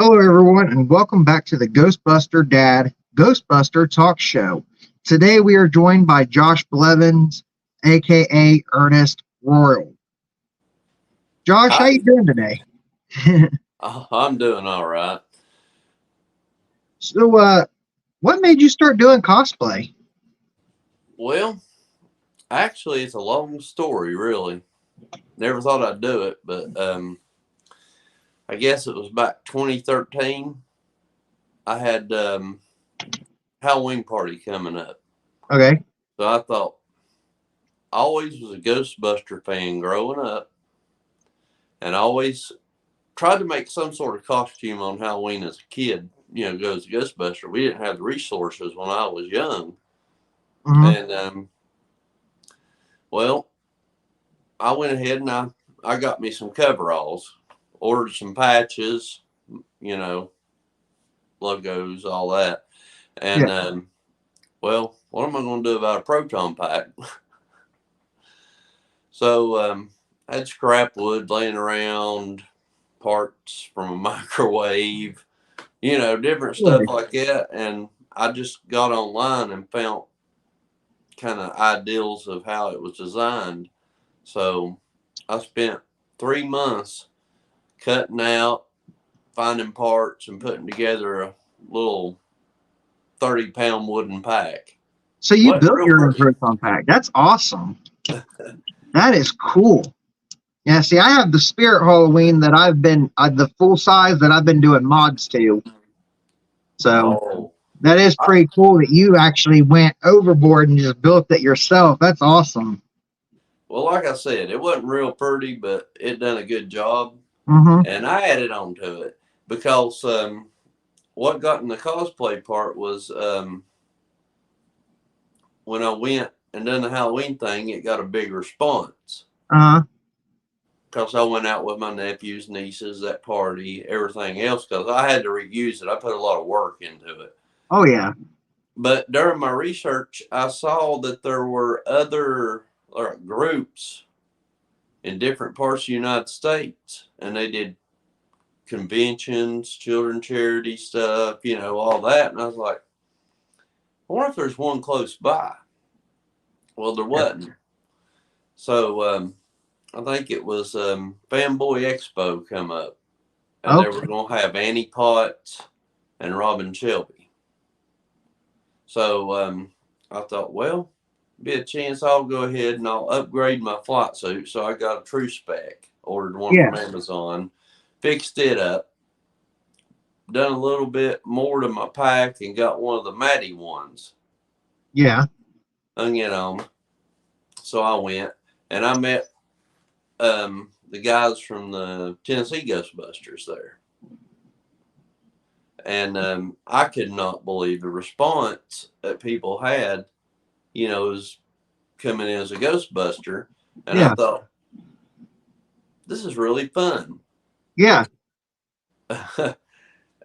Hello, everyone, and welcome back to the Ghostbuster Dad Ghostbuster Talk Show. Today, we are joined by Josh Blevins AKA Ernest Worrell. Josh, how Hi. you doing today? I'm doing all right. So, what made you start doing cosplay? Well, actually, it's a long story, really. Never thought I'd do it, but I guess it was about 2013. I had Halloween party coming up, Okay. so I thought I always was a Ghostbuster fan growing up, and I always tried to make some sort of costume on Halloween as a kid. Goes Ghostbuster. We didn't have the resources when I was young, Hmm. and well, I went ahead and I got me some coveralls, ordered some patches, you know, logos, all that. Yeah. And well, what am I going to do about a proton pack? So I had scrap wood laying around, parts from a microwave, different stuff Really? like that. And I just got online and found kind of ideals of how it was designed. So I spent 3 months cutting out, finding parts, and putting together a little 30-pound wooden pack. So, you Wasn't built real your own pretty. proton pack. That's awesome. That is cool. Yeah, see, I have the Spirit Halloween that I've been, the full size that I've been doing mods to. So, Oh, that is I, pretty cool that you actually went overboard and just built it yourself. That's awesome. well, like I said, it wasn't real pretty, but it done a good job, Hmm. and I added on to it because what got in the cosplay part was when I went and done the Halloween thing, it got a big response Uh, because I went out with my nephews, nieces, that party, everything else because I had to reuse it. I put a lot of work into it. oh yeah, But during my research, I saw that there were other groups in different parts of the United States, and they did conventions, children charity stuff, all that. And I was like, I wonder if there's one close by. Well, there yeah. wasn't. So I think it was Fanboy Expo come up, and they were Okay, going to have Annie Potts and Robin Shelby. So I thought, well, be a chance I'll go ahead and I'll upgrade my flight suit. So I got a true spec, ordered one yeah, from Amazon, fixed it up, done a little bit more to my pack, and got one of the Matty ones, yeah. hung it on. So I went and I met the guys from the Tennessee Ghostbusters there. And I could not believe the response that people had, as coming in as a Ghostbuster. And I Yeah, thought, this is really fun. yeah.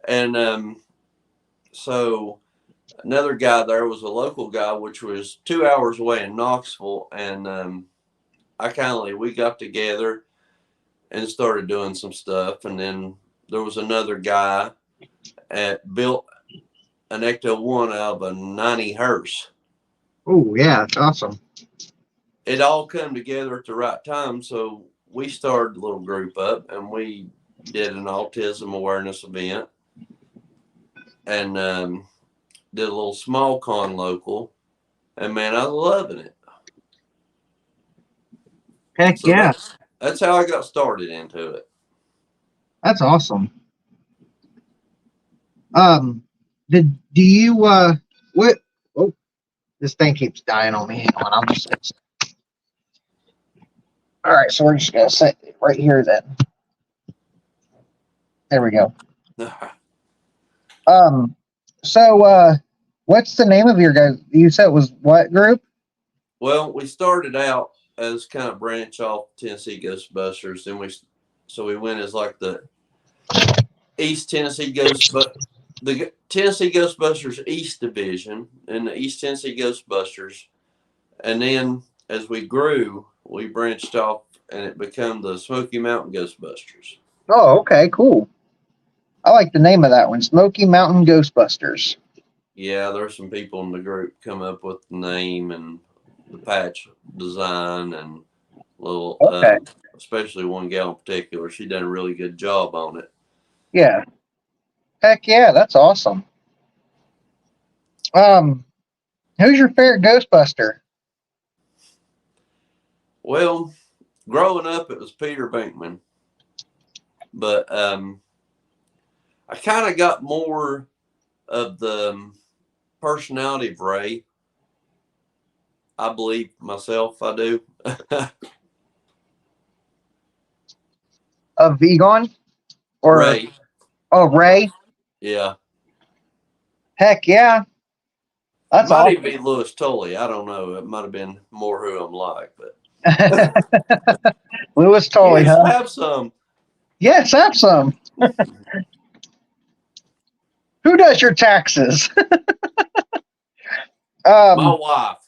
And so another guy there was a local guy, which was 2 hours away in Knoxville. And we got together and started doing some stuff. And then there was another guy built an Ecto 1 out of a 90 hearse. Oh, yeah. That's awesome. It all come together at the right time. So we started a little group up and we did an autism awareness event and did a little small con local. And man, I was loving it. Heck So yeah, that's how I got started into it. that's awesome. Um, do you what? Oh, this thing keeps dying on me. Hang on, I'm just. All right, so we're just gonna set it right here then. There we go. Um, so what's the name of your guys? You said it was what group? Well, we started out as kind of branch off Tennessee Ghostbusters. We went as like the East Tennessee the Tennessee Ghostbusters East Division and the East Tennessee Ghostbusters. And then as we grew, we branched off and it became the Smoky Mountain Ghostbusters. Oh, okay, cool. I like the name of that one, Smoky Mountain Ghostbusters. Yeah, there's some people in the group come up with the name and the patch design and little, Okay. especially one gal in particular. She done a really good job on it. Yeah. Heck yeah, that's awesome. Who's your favorite Ghostbuster? Well, growing up, it was Peter Venkman, but I kind of got more of the personality of Ray. I believe myself, I do. Of Egon? Or Ray, oh, Ray? yeah. Heck yeah. It That's might even be awesome. Louis Tully. I don't know. It might have been more who I'm like, but Louis Tully, yes, huh? have some. Yes, have some. Who does your taxes? My um, wife.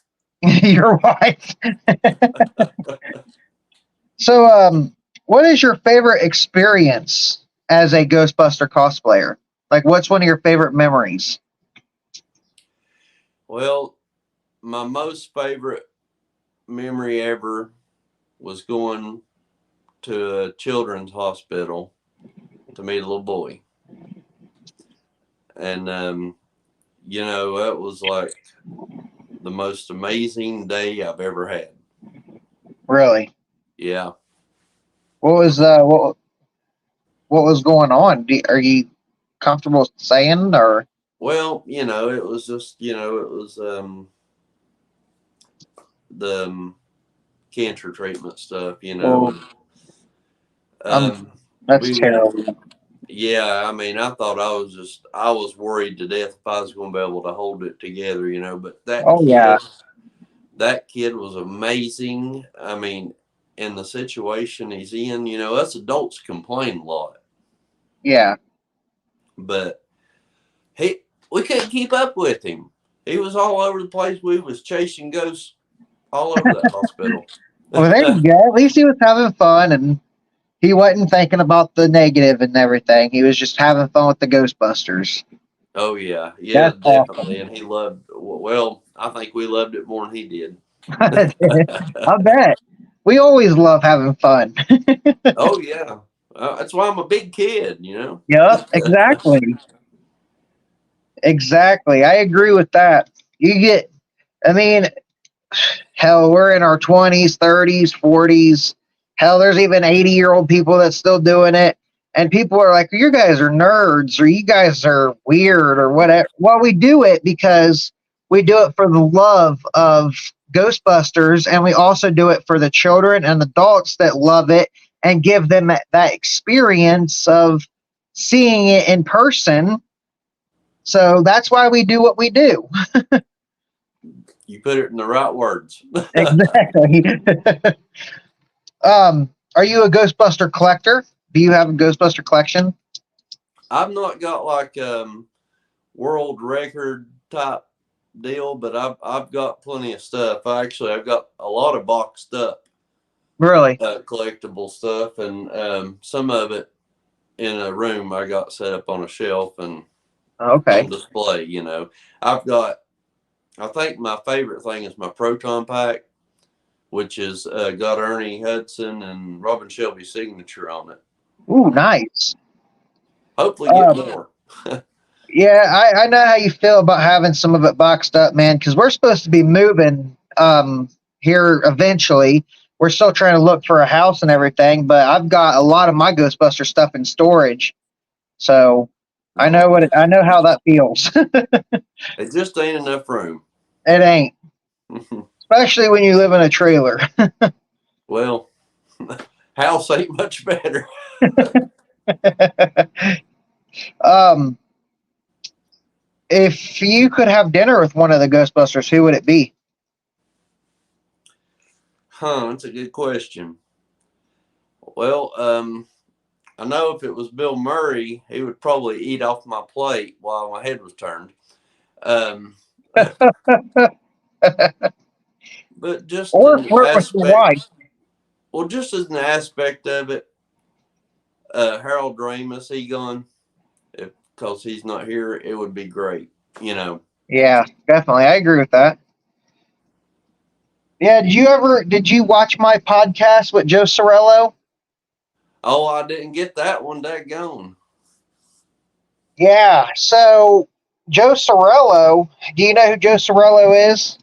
your wife. So, what is your favorite experience as a Ghostbuster cosplayer? Like, what's one of your favorite memories? Well, my most favorite memory ever was going to a children's hospital to meet a little boy. And, that was like the most amazing day I've ever had. Really? Yeah. What was what was going on? Are you comfortable saying or? Well, it was just, it was the cancer treatment stuff, Well, and I'm. um, That's we, terrible. yeah, I mean, I was worried to death if I was going to be able to hold it together, but Oh yeah, that kid was amazing. I mean, in the situation he's in, us adults complain a lot, yeah. but we couldn't keep up with him. He was all over the place. We was chasing ghosts all over that hospital. Well, there you go. At least he was having fun, and he wasn't thinking about the negative and everything. He was just having fun with the Ghostbusters. Oh yeah, yeah, That's definitely. awesome. And he loved. Well, I think we loved it more than he did. I bet. We always love having fun. Oh yeah, that's why I'm a big kid. Yep, exactly. Exactly. I agree with that. You get, I mean, hell, we're in our 20s, 30s, 40s. Hell, there's even 80-year-old people that's still doing it. And people are like, you guys are nerds or you guys are weird or whatever. Well, we do it because we do it for the love of Ghostbusters. And we also do it for the children and adults that love it and give them that experience of seeing it in person. So that's why we do what we do. You put it in the right words. Exactly. Are you a Ghostbuster collector? Do you have a Ghostbuster collection? I've not got like world record type deal, but I've got plenty of stuff. I've got a lot of boxed up Really? collectible stuff, and some of it in a room I got set up on a shelf and Okay. on display. I've got. I think my favorite thing is my Proton pack, which is got Ernie Hudson and Robin Shelby's signature on it. Ooh, nice. Hopefully, get Um, more. yeah, I know how you feel about having some of it boxed up, man, because we're supposed to be moving here eventually. We're still trying to look for a house and everything, but I've got a lot of my Ghostbuster stuff in storage. So I know how that feels. It just ain't enough room. It ain't. Especially when you live in a trailer. Well, house ain't much better. um If you could have dinner with one of the Ghostbusters, who would it be? That's a good question. Well, I know if it was Bill Murray, he would probably eat off my plate while my head was turned. Um, but just Or an flirt with your aspect, wife? well, just as an aspect of it, Harold Ramis, he gone. because he's not here, it would be great. You know. Yeah, definitely. I agree with that. Yeah, did you watch my podcast with Joe Sorello? Oh, I didn't get that one. Daggone. Yeah, so Joe Sorello, do you know who Joe Sorello is?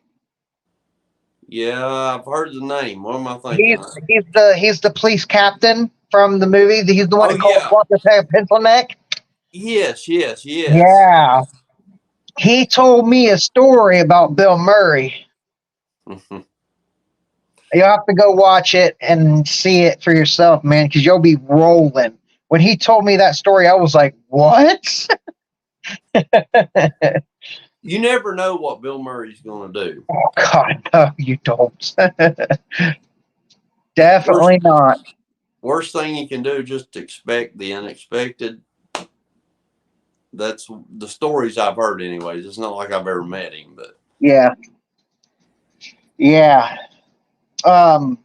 Yeah, I've heard the name. What am I thinking? He's the police captain from the movie. He's the one Oh that calls yeah. Walker Pencil Neck. Yes, yes, yes. Yeah. He told me a story about Bill Murray. You'll have to go watch it and see it for yourself, man, because you'll be rolling. When he told me that story, I was like, what? You never know what Bill Murray's going to do. Oh, God, no, you don't. Worst, Definitely not. worst thing you can do is just expect the unexpected. That's the stories I've heard, anyways. It's not like I've ever met him, but Yeah. Yeah. I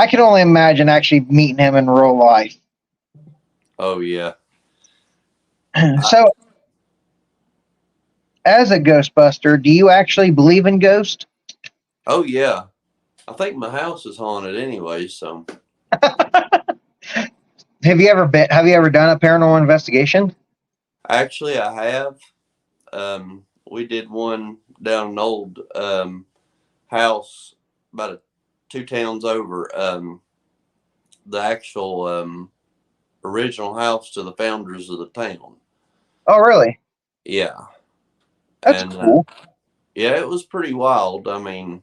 can only imagine actually meeting him in real life. oh yeah. So, as a Ghostbuster, do you actually believe in ghosts? Oh yeah. I think my house is haunted anyway. So Have you ever done a paranormal investigation? actually, I have. We did one down an old house about two towns over. The actual original house to the founders of the town. Oh, really? Yeah, That's and cool. yeah, it was pretty wild. I mean,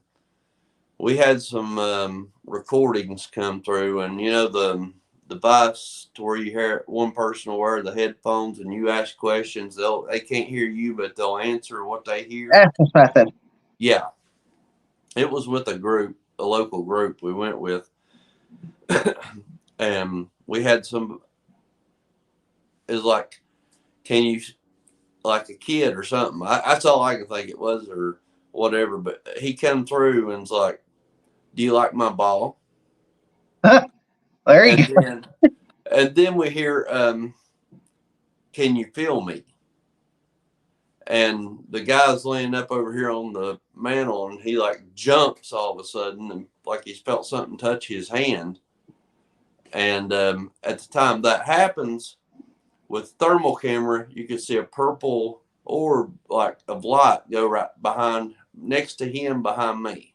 we had some recordings come through, and you know the device to where you hear one person will wear the headphones and you ask questions, they can't hear you, but they'll answer what they hear. That's his method. Yeah, it was with a local group we went with, and we had some. Is like, can you like a kid or something? That's all I can think it was or whatever. But he come through and's like, "Do you like my ball?" There you And go. then we hear, "Can you feel me?" And the guy's laying up over here on the mantle, and he like jumps all of a sudden, and like he's felt something touch his hand. And at the time that happens, with thermal camera, you can see a purple orb like of light go right behind, next to him, behind me.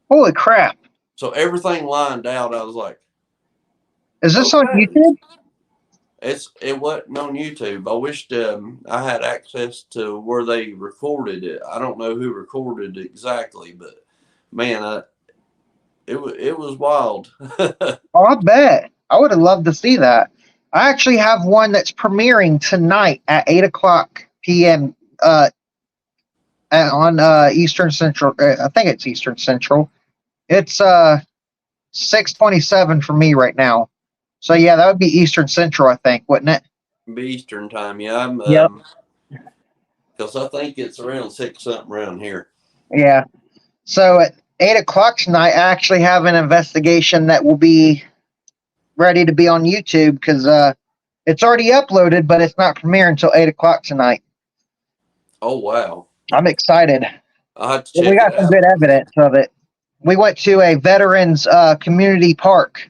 Holy crap. So everything lined out. I was like, Is this on okay. YouTube? It wasn't on YouTube. I wished I had access to where they recorded it. I don't know who recorded it exactly, but man, it was wild. Oh, I bet. I would have loved to see that. I actually have one that's premiering tonight at 8 o'clock p.m. On Eastern Central. I think it's Eastern Central. It's 6:27 for me right now. So yeah, that would be Eastern Central, I think, wouldn't it? Be Eastern time, yeah. I'm Yep. because I think it's around 6 something around here. Yeah. So at 8 o'clock tonight, I actually have an investigation that will be ready to be on YouTube because it's already uploaded, but it's not premiering until 8 o'clock tonight. Oh wow, I'm excited. I'll have to We check got it some out. good evidence of it. We went to a veterans community park.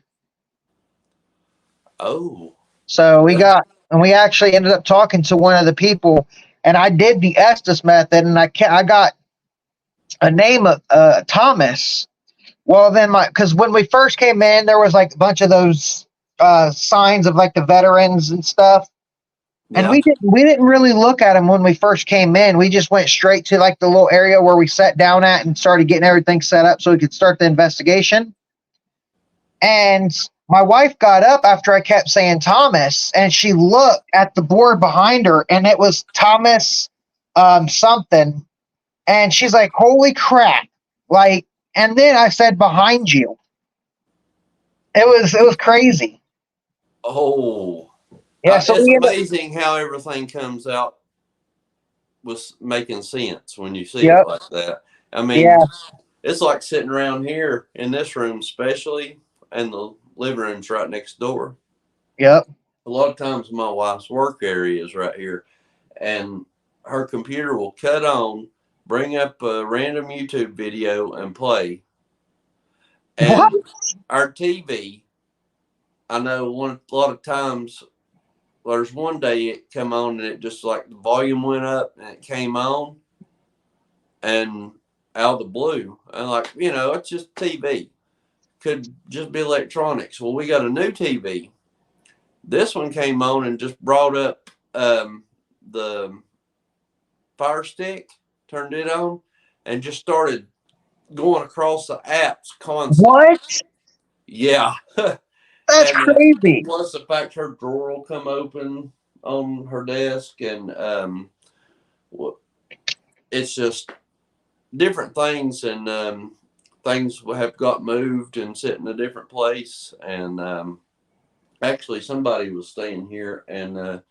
Oh, So we actually ended up talking to one of the people, and I did the Estes method, and I got a name of Thomas. Well, then because when we first came in, there was like a bunch of those signs of like the veterans and stuff. And yeah. we didn't really look at them when we first came in. We just went straight to like the little area where we sat down at and started getting everything set up so we could start the investigation. And my wife got up after I kept saying Thomas, and she looked at the board behind her, and it was Thomas something. And she's like, "Holy crap!" Like, and then I said, "Behind you." It was crazy. Oh, Yeah. So it's we ended up, amazing how everything comes out with making sense when you see it yep. like that. I mean, Yeah. it's like sitting around here in this room, especially, and the living room's right next door. Yep. a lot of times my wife's work area is right here, and her computer will cut on, bring up a random YouTube video, and play. What? And our TV, I know a lot of times there's one day it come on and it just like the volume went up and it came on and out of the blue. And like, it's just TV. Could just be electronics. Well, we got a new TV. This one came on and just brought up the Fire Stick, turned it on, and just started going across the apps constantly. What? Yeah. That's And crazy. plus the fact her drawer will come open on her desk, and it's just different things, and things have got moved and sit in a different place. And actually, somebody was staying here, and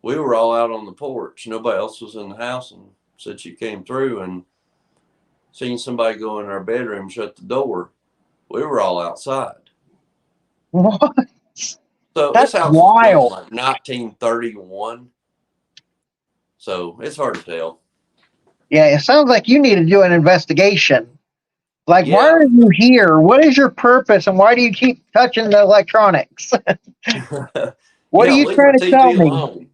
we were all out on the porch. Nobody else was in the house, and said she came through and seen somebody go in our bedroom, shut the door. We were all outside. What? So this That's house was built in wild. like 1931. So it's hard to tell. Yeah, it sounds like you need to do an investigation. Like, why Yeah. are you here? What is your purpose, and why do you keep touching the electronics? What are Yeah, you leave my trying to tell TV me? alone.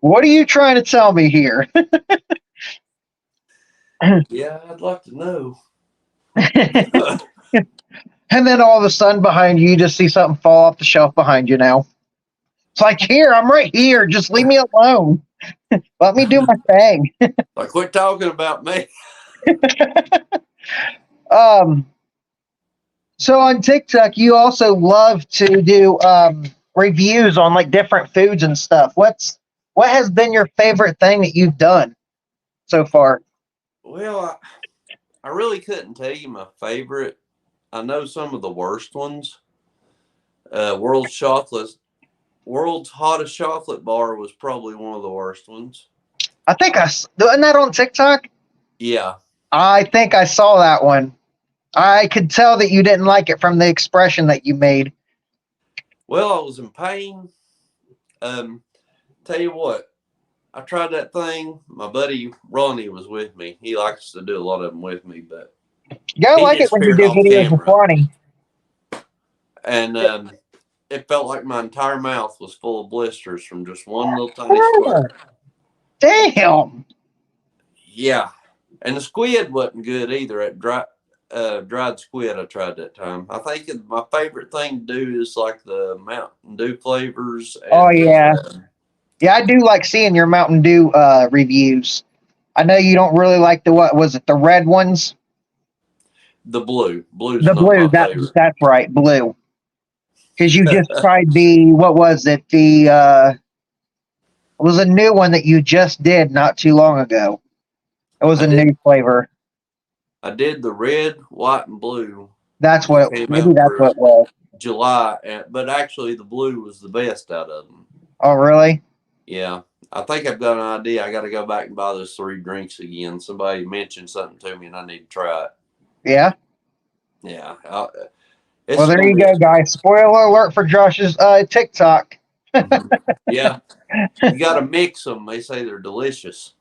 What are you trying to tell me here? Yeah, I'd like to know. And then all of a sudden behind you, you just see something fall off the shelf behind you now. It's like, here, I'm right here. Just leave me alone. Let me do my thing. Like, quit talking about me. Um, so on TikTok, you also love to do reviews on like different foods and stuff. What has been your favorite thing that you've done so far? Well, I really couldn't tell you my favorite. I know some of the worst ones. World's chocolate, world's hottest chocolate bar was probably one of the worst ones. I think doing that on TikTok. Yeah. I think I saw that one. I could tell that you didn't like it from the expression that you made. Well, I was in pain. Um, Tell you what, I tried that thing. My buddy Ronnie was with me. He likes to do a lot of them with me, but Yeah, I he like it when you disappeared do off videos with camera. Ronnie. And it felt like my entire mouth was full of blisters from just one little tiny squirt. Damn. Yeah. And the squid wasn't good either. At dried squid I tried that time. I think my favorite thing to do is like the Mountain Dew flavors Oh and yeah. Yeah, I do like seeing your Mountain Dew reviews. I know you don't really like what was it, the red ones? the blue. Blue's The not blue, my favorite. that's right, blue. Because you just tried what was it? It was a new one that you just did not too long ago. It was I a did new flavor. I did the red, white, and blue That's that what came maybe out that's for what it was. July, but actually the blue was the best out of them. Oh really? Yeah, I think I've got an idea. I got to go back and buy those 3 drinks again. Somebody mentioned something to me, and I need to try it. Yeah. Yeah, Well, it's there gonna you be. go, guys. Spoiler alert for Josh's TikTok. Yeah, you got to mix them. They say they're delicious.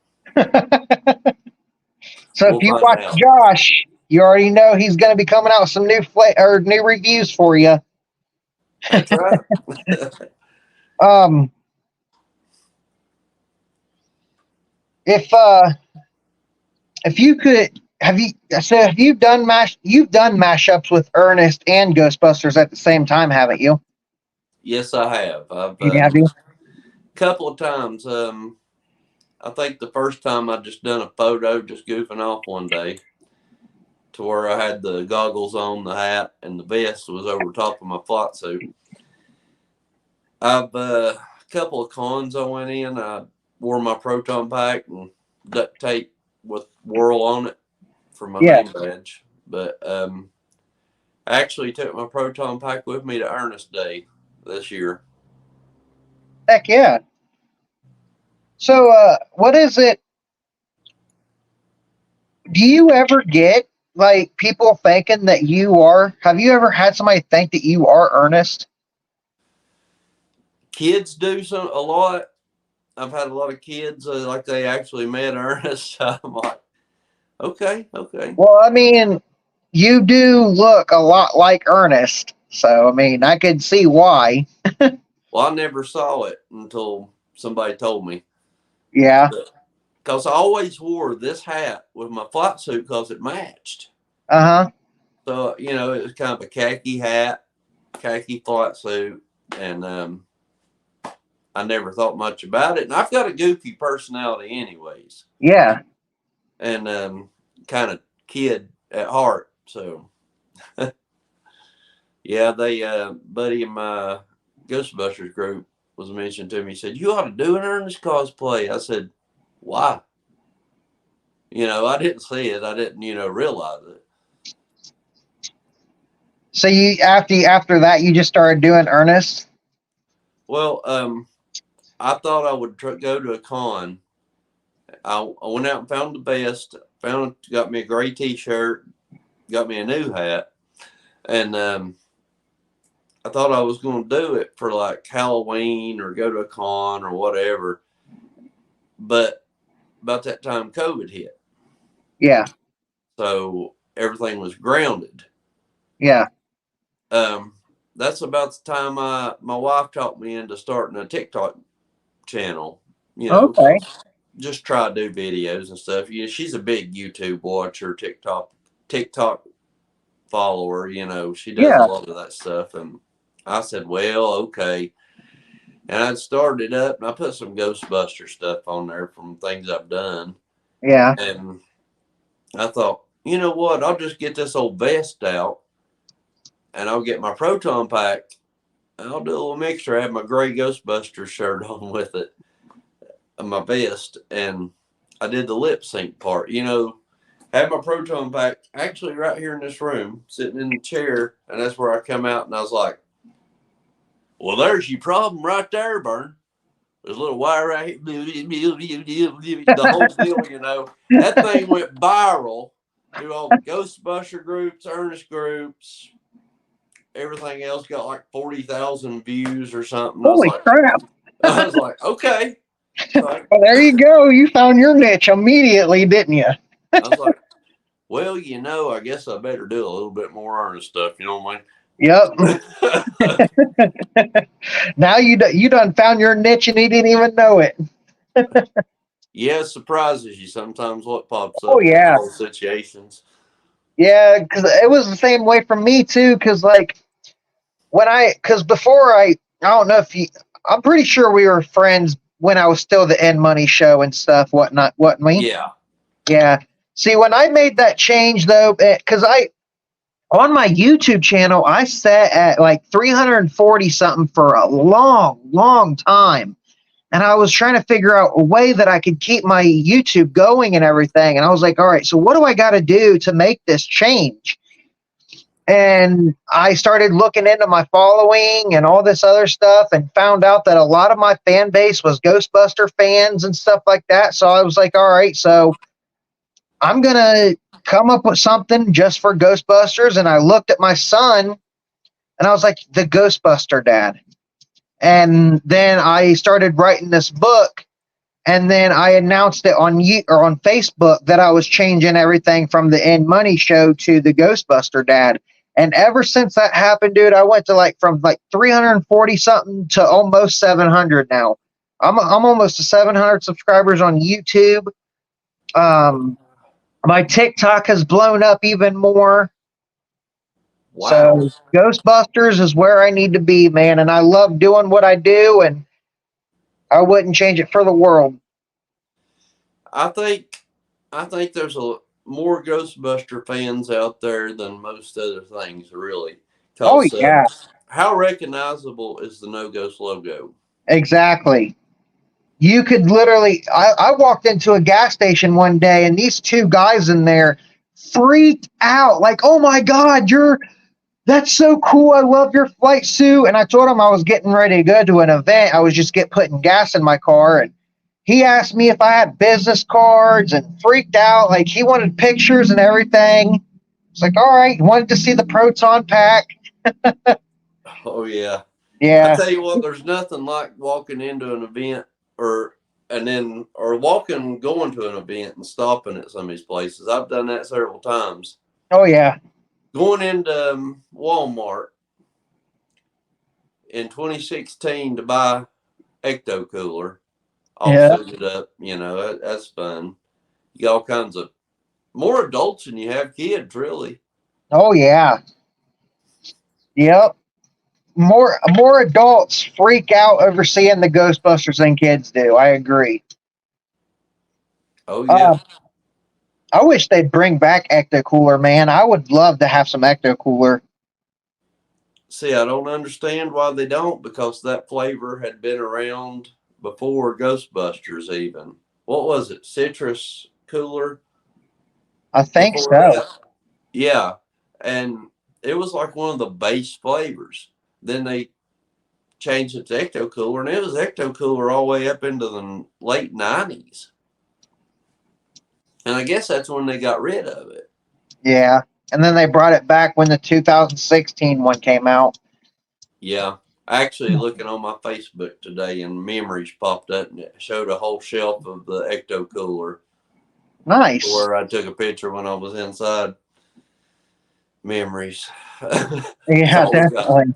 So if We'll you find watch out. Josh, you already know he's going to be coming out with some new reviews for you. That's right. Um, if uh, if you could, have you done mashups with Ernest and Ghostbusters at the same time, haven't you? Yes, I have. I've You have you? couple of times. I think the first time I just done a photo, just goofing off one day, to where I had the goggles on, the hat, and the vest was over top of my flight suit. I've a couple of cons I went in. I wore my proton pack and duct tape with Worrell on it for my Yeah. name badge. But I actually took my proton pack with me to Ernest Day this year. Heck yeah. So, what is it? Do you ever get like people thinking that you are? Have you ever had somebody think that you are Ernest? kids do a lot. I've had a lot of kids like they actually met Ernest. I'm like, okay. Well, I mean, you do look a lot like Ernest, so I mean, I could see why. Well, I never saw it until somebody told me. Yeah. Because I always wore this hat with my flight suit because it matched. Uh-huh. So, it was kind of a khaki hat, khaki flight suit, and I never thought much about it. And I've got a goofy personality anyways. Yeah. And kind of kid at heart. So, yeah, they, buddy in my Ghostbusters group was mentioned to me. He said, you ought to do an Ernest cosplay. I said, why? I didn't see it. I didn't, realize it. So you after that you just started doing Ernest? Well, I thought I would go to a con. I went out and found the best. Got me a gray T-shirt, got me a new hat, and I thought I was going to do it for like Halloween or go to a con or whatever. But about that time, COVID hit. Yeah. So everything was grounded. Yeah. That's about the time my wife talked me into starting a TikTok channel. Okay. Just try to do videos and stuff. She's a big YouTube watcher, TikTok follower. She does a Yeah. lot of that stuff. And I said, well, okay. And I started up and I put some Ghostbuster stuff on there from things I've done. Yeah. And I thought, you know what? I'll just get this old vest out and I'll get my proton pack. And I'll do a little mixture. I have my gray Ghostbuster shirt on with it, and my vest, and I did the lip sync part. Had my proton pack actually right here in this room, sitting in the chair, and that's where I come out, and I was like, well, there's your problem right there, Burn. There's a little wire right here. The whole deal, That thing went viral through all the Ghostbuster groups, Ernest groups, everything else got like 40,000 views or something. Holy crap. I was like, okay. Well, there you go. You found your niche immediately, didn't you? I was like, well, I guess I better do a little bit more Ernest stuff. You know what Yep. I mean? Now you done found your niche and you didn't even know it. Yeah, it surprises you sometimes what pops Oh up in yeah. those situations. Yeah, because it was the same way for me too. Because before I don't know if I'm pretty sure we were friends when I was still the End Money show and stuff, whatnot, what me? Yeah. Yeah. See, when I made that change though, because on my YouTube channel, I sat at like 340 something for a long, long time. And I was trying to figure out a way that I could keep my YouTube going and everything. And I was like, all right, so what do I got to do to make this change? And I started looking into my following and all this other stuff and found out that a lot of my fan base was Ghostbuster fans and stuff like that. So I was like, all right, so I'm going to come up with something just for Ghostbusters. And I looked at my son and I was like, the Ghostbuster dad. And then I started writing this book, and then I announced it on Facebook that I was changing everything from the End Money show to the Ghostbuster dad. And ever since that happened, dude, I went to from 340 something to almost 700 now. I'm almost to 700 subscribers on YouTube. My TikTok has blown up even more. Wow. So Ghostbusters is where I need to be, man. And I love doing what I do, and I wouldn't change it for the world. I think there's more Ghostbuster fans out there than most other things, really. Oh yeah. How recognizable is the No Ghost logo? Exactly. You could literally, I walked into a gas station one day and these two guys in there freaked out. Like, oh my God, that's so cool. I love your flight suit. And I told him I was getting ready to go to an event. I was just putting gas in my car. And he asked me if I had business cards and freaked out. Like, he wanted pictures and everything. It's like, all right, he wanted to see the proton pack. Oh yeah. I Yeah. tell you what, there's nothing like walking into an event or walking, going to an event and stopping at some of these places. I've done that several times. Oh yeah. Going into Walmart in 2016 to buy Ecto Cooler, all Yeah. suited up. That's fun. You got all kinds of more adults than you have kids, really. Oh yeah. Yep. More adults freak out over seeing the Ghostbusters than kids do. I agree. Oh yeah. Um, I wish they'd bring back Ecto Cooler, man. I would love to have some Ecto Cooler. See, I don't understand why they don't, because that flavor had been around before Ghostbusters even. What was it? Citrus Cooler I think before so. that? Yeah. And it was like one of the base flavors. Then they changed it to Ecto Cooler, and it was Ecto Cooler all the way up into the late 90s. And I guess that's when they got rid of it. Yeah. And then they brought it back when the 2016 one came out. Yeah. Actually, looking on my Facebook today, and memories popped up, and it showed a whole shelf of the Ecto Cooler Nice. where I took a picture when I was inside. Memories. That's Yeah, all we got. definitely.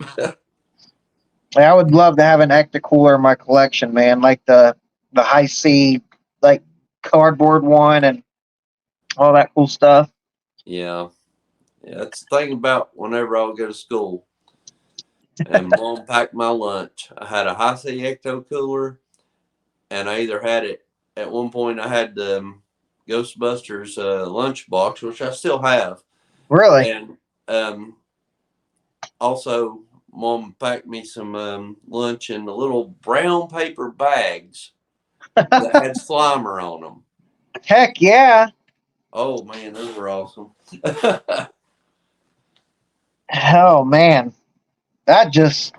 I would love to have an Ecto Cooler in my collection, man. Like the high C, like cardboard one and all that cool stuff. Yeah. Yeah. That's the thing about whenever I'll go to school and mom packed my lunch. I had a high C Ecto Cooler, and I either had it at one point, I had the Ghostbusters lunch box, which I still have. Really? And also, mom packed me some lunch in the little brown paper bags that had Slimer on them. Heck yeah. Oh man, those were awesome. Oh man. That just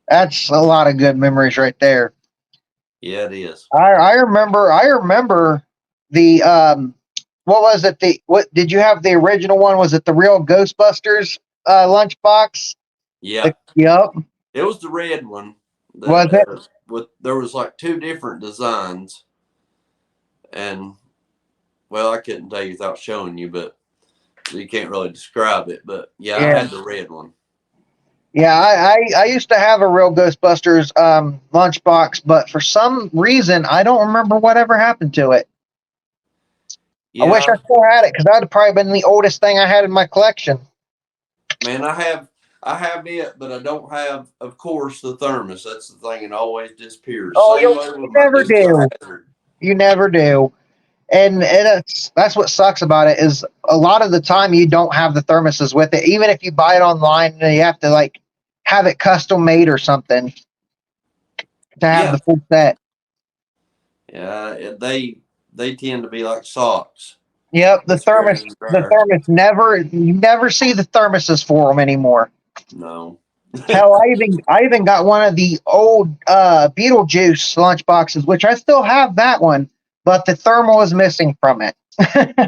that's a lot of good memories right there. Yeah, it is. I remember the what was it? The what did you have the original one? Was it the real Ghostbusters lunchbox? Yeah, Yep. it was the red one Was that it? with there was like two different designs, and well, I couldn't tell you without showing you, but you can't really describe it. But yeah, I Yeah. had the red one. Yeah, I used to have a real Ghostbusters lunchbox, but for some reason I don't remember whatever happened to it. I wish I Yeah, still had it because that would have probably been the oldest thing I had in my collection. man, I have it, but I don't have, of course, the thermos. That's the thing; it always disappears. Oh, Same way you with my never nuclear do. hazard. You never do. And that's what sucks about it is a lot of the time you don't have the thermoses with it. Even if you buy it online, you have to like have it custom made or something to have Yeah, the full set. yeah, they tend to be like socks. Yep, They scare in the the dryer. thermos never you never see the thermoses for them anymore. No. Hell, I even got one of the old Beetlejuice lunch boxes, which I still have that one, but the thermal is missing from it.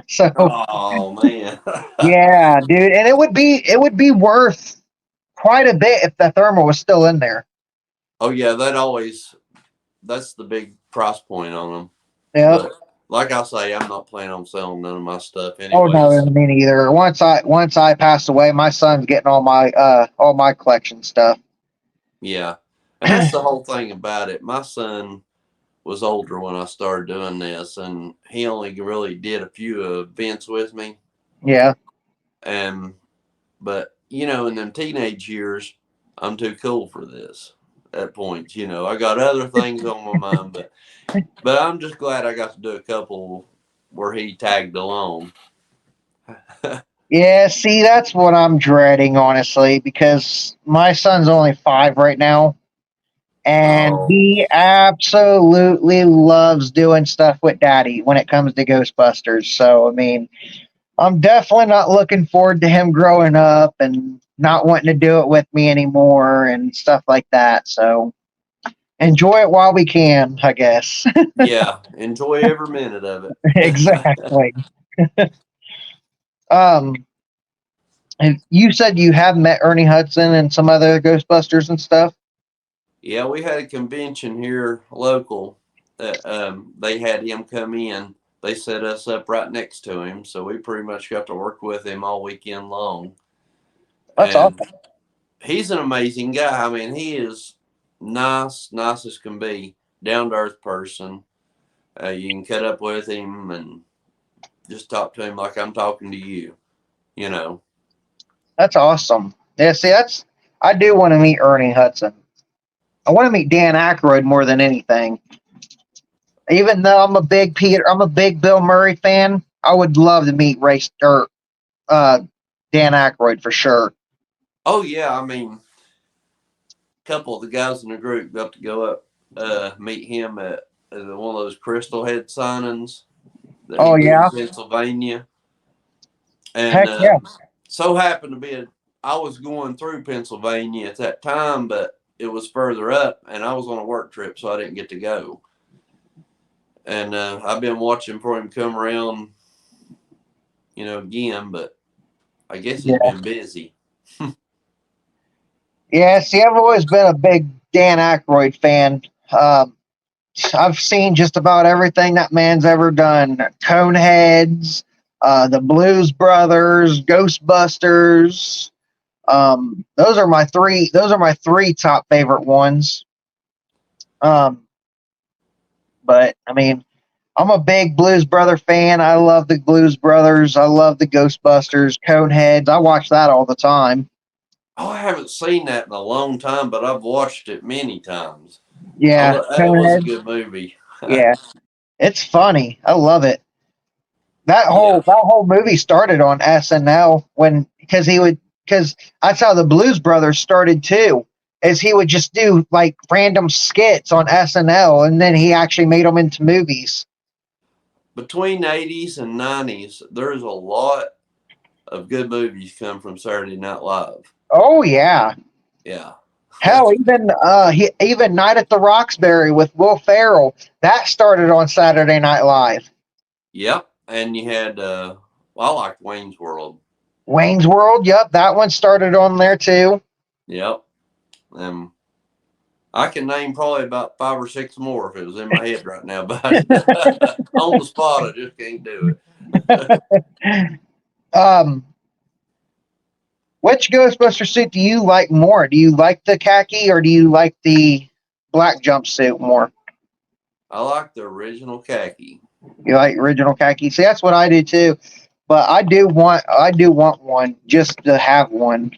So Oh man. yeah, dude, and it would be worth quite a bit if the thermal was still in there. Oh yeah, that's the big price point on them. Yep. But like I say, I'm not planning on selling none of my stuff Oh no, anyways. me neither. Once I pass away, my son's getting all my collection stuff. Yeah. And that's the whole thing about it. My son was older when I started doing this, and he only really did a few events with me. Yeah. And but in them teenage years, I'm too cool for this. At points, I got other things on my mind, but I'm just glad I got to do a couple where he tagged along. Yeah, see, that's what I'm dreading, honestly, because my son's only 5 right now, and Oh, he absolutely loves doing stuff with daddy when it comes to Ghostbusters. So, I mean, I'm definitely not looking forward to him growing up and not wanting to do it with me anymore and stuff like that. So, enjoy it while we can, I guess. yeah. Enjoy every minute of it. Exactly. Um, and you said you have met Ernie Hudson and some other Ghostbusters and stuff. Yeah, we had a convention here local that they had him come in. They set us up right next to him, so we pretty much got to work with him all weekend long. That's And awesome. he's an amazing guy. I mean, he is nice as can be, down to earth person. You can cut up with him and just talk to him like I'm talking to you. You know. That's awesome. Yeah, see, I do want to meet Ernie Hudson. I want to meet Dan Aykroyd more than anything. Even though I'm a big Bill Murray fan. I would love to meet uh, Dan Aykroyd for sure. Oh yeah, I mean, a couple of the guys in the group got to go up meet him at one of those Crystal Head signings that he Oh did yeah, in Pennsylvania, and heck yeah. so happened to be I was going through Pennsylvania at that time, but it was further up, and I was on a work trip, so I didn't get to go. And I've been watching for him come around, again, but I guess he's Yeah, been busy. yeah. See, I've always been a big Dan Aykroyd fan. Um, I've seen just about everything that man's ever done. Coneheads, the Blues Brothers, Ghostbusters. Those are my three. Those are my three top favorite ones. Um, but I mean, I'm a big Blues Brother fan. I love the Blues Brothers. I love the Ghostbusters, Coneheads. I watch that all the time. Oh, I haven't seen that in a long time, but I've watched it many times. Yeah, That was a Coneheads. good movie. Yeah, it's funny. I love it. Yeah. That whole movie started on SNL when because that's how the Blues Brothers started too. Is he would just do like random skits on SNL and then he actually made them into movies. Between the 80s and 90s, there's a lot of good movies come from Saturday Night Live. Oh yeah. Yeah. Hell, even Night at the Roxbury with Will Ferrell that started on Saturday Night Live. Yep. And you had, I like Wayne's World. Wayne's World, yep, that one started on there too. Yep. Um, I can name probably about 5 or 6 more if it was in my head right now, but on the spot, I just can't do it. um, which Ghostbuster suit do you like more? Do you like the khaki or do you like the black jumpsuit more? I like the original khaki. You like original khaki? See, that's what I do too. But I do want one just to have one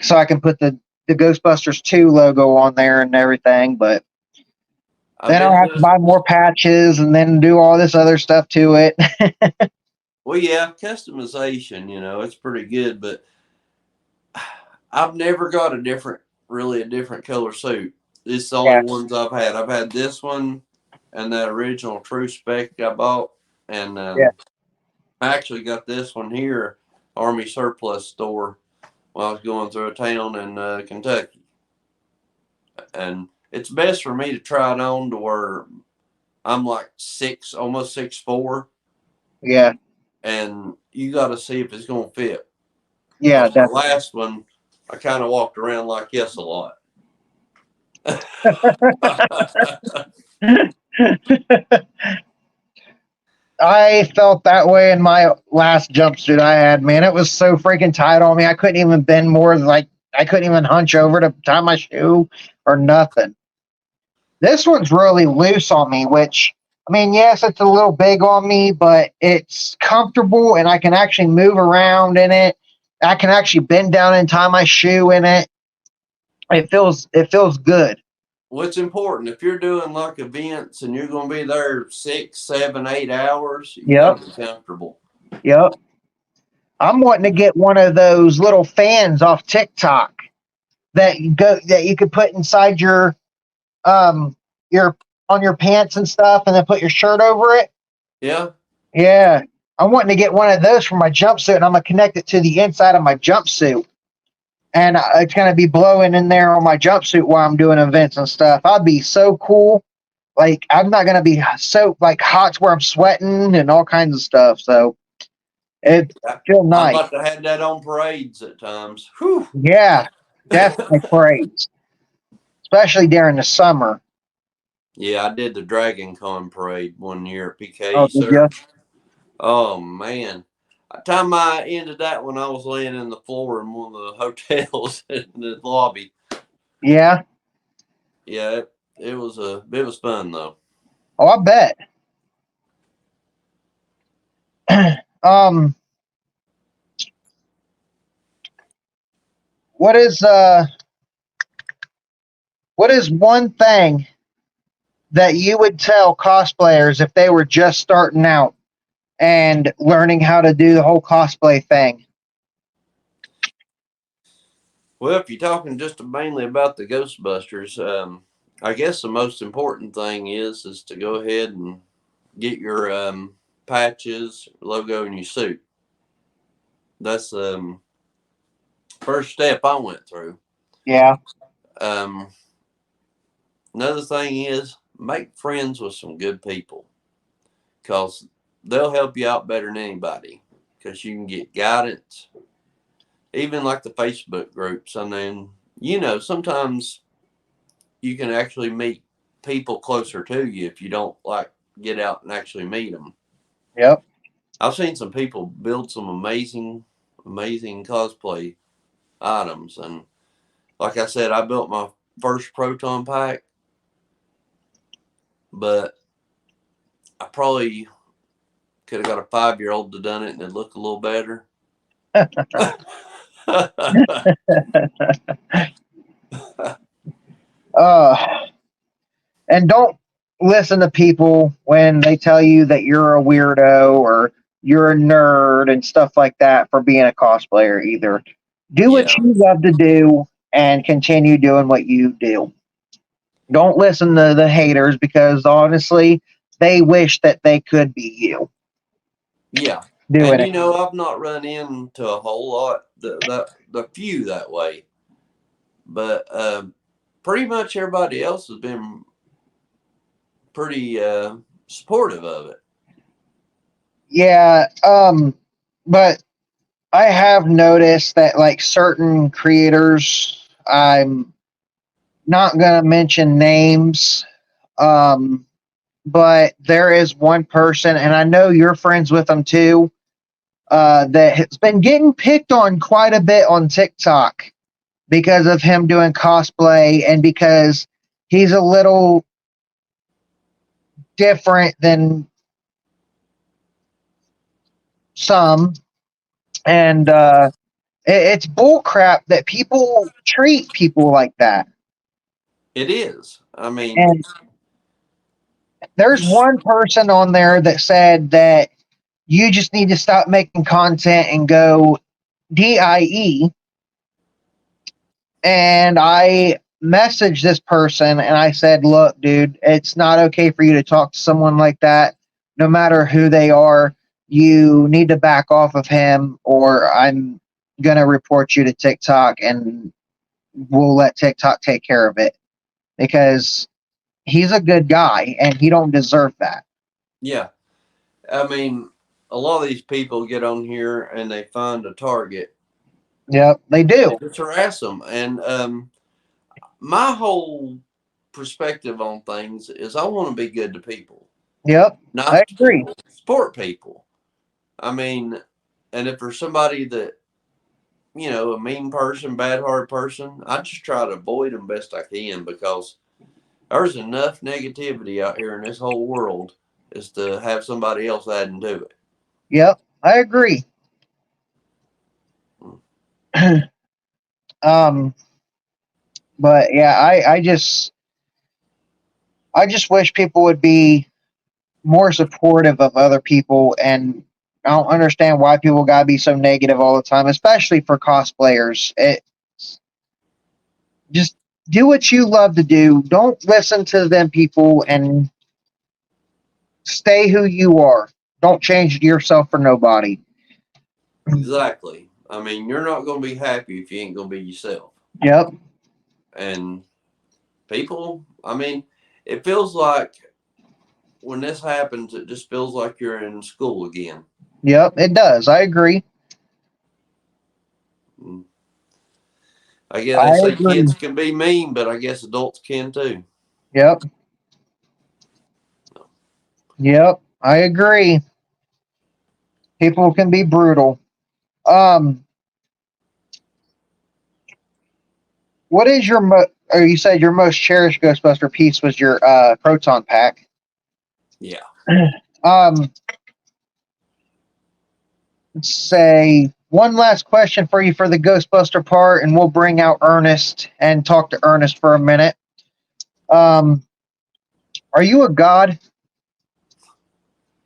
so I can put the Ghostbusters 2 logo on there and everything. But I've then I'll been have to to, buy more patches and then do all this other stuff to it. well, yeah, customization, it's pretty good, but I've never got really a different color suit. It's the only Yeah, ones I've had. I've had this one and that original True Spec I bought, and yeah, I actually got this one here, Army Surplus Store, while I was going through a town in Kentucky, and it's best for me to try it on to where I'm like almost 6'4", yeah, and you got to see if it's gonna fit. yeah, Because my definitely. last one, I kind of walked around like yes a lot. I felt that way in my last jumpsuit I had, man. It was so freaking tight on me. I couldn't even bend more. Like I couldn't even hunch over to tie my shoe or nothing. This one's really loose on me, which I mean, yes, it's a little big on me, but it's comfortable and I can actually move around in it. I can actually bend down and tie my shoe in it. It feels good. What's important if you're doing like events and you're going to be there 6, 7, 8 hours, you got Yep, to be comfortable. yep. I'm wanting to get one of those little fans off TikTok that you could put inside um your on your pants and stuff, and then put your shirt over it. Yeah, Yeah, I'm wanting to get one of those for my jumpsuit, and I'm gonna connect it to the inside of my jumpsuit, and it's gonna be blowing in there on my jumpsuit while I'm doing events and stuff. I'd be so cool. Like I'm not gonna be so like hot where I'm sweating and all kinds of stuff. So it feel I'd nice. like to have that on parades at times. Whew. Yeah, definitely praise. especially during the summer. Yeah, I did the Dragon Con parade one year at Oh, PKE did you? Search. Oh man. By the time I ended that one, I was laying in the floor in one of the hotels in the lobby. Yeah. Yeah, it was fun though. Oh, I bet. um, what is one thing that you would tell cosplayers if they were just starting out and learning how to do the whole cosplay thing? Well, if you're talking just mainly about the Ghostbusters, I guess the most important thing is to go ahead and get your patches, logo, and your suit. That's first step I went through. Yeah. Um, Another thing is make friends with some good people because they'll help you out better than anybody because you can get guidance, even like the Facebook groups. I mean, sometimes you can actually meet people closer to you if you don't like get out and actually meet them. Yep. I've seen some people build some amazing cosplay items, and like I said, I built my first proton pack, but I probably could have got a 5-year-old to done it and it looked a little better. uh, and don't listen to people when they tell you that you're a weirdo or you're a nerd and stuff like that for being a cosplayer either. Do what Yeah, you love to do and continue doing what you do. Don't listen to the haters because honestly, they wish that they could be you yeah, doing and it. I've not run into a whole lot the few that way, but pretty much everybody else has been pretty supportive of it. Yeah, but I have noticed that like certain creators, I'm not gonna mention names, um, but there is one person, and I know you're friends with them too, that has been getting picked on quite a bit on TikTok because of him doing cosplay and because he's a little different than some. And it's bullcrap that people treat people like that. It is. I mean, And there's you one person on there that said that you just need to stop making content and go DIE. And I messaged this person and I said, look, dude, it's not okay for you to talk to someone like that, no matter who they are. You need to back off of him, or I'm going to report you to TikTok and we'll let TikTok take care of it because he's a good guy and he don't deserve that. yeah. I mean, a lot of these people get on here and they find a target Yep, they and they do. just harass them. And my whole perspective on things is I want to be good to people, Yep, nice I to agree. people, support people. I mean, and if there's somebody that, a mean person, bad hearted person, I just try to avoid them best I can because there's enough negativity out here in this whole world is to have somebody else adding to it. Yep, I agree. um, but yeah, I just wish people would be more supportive of other people, and I don't understand why people gotta be so negative all the time, especially for cosplayers. It just do what you love to do. Don't listen to them people and stay who you are. Don't change yourself for nobody. Exactly. I mean, you're not going to be happy if you ain't going to be yourself. Yep. And people, I mean, it feels like when this happens, it just feels like you're in school again. Yep, it does. I agree. Mm. I guess I they say agree. kids can be mean, but I guess adults can too. Yep. Yep. I agree. People can be brutal. Um, what is your or you said your most cherished Ghostbuster piece was your proton pack. Yeah. Um, let's say one last question for you for the Ghostbuster part, and we'll bring out Ernest and talk to Ernest for a minute. Um, are you a god?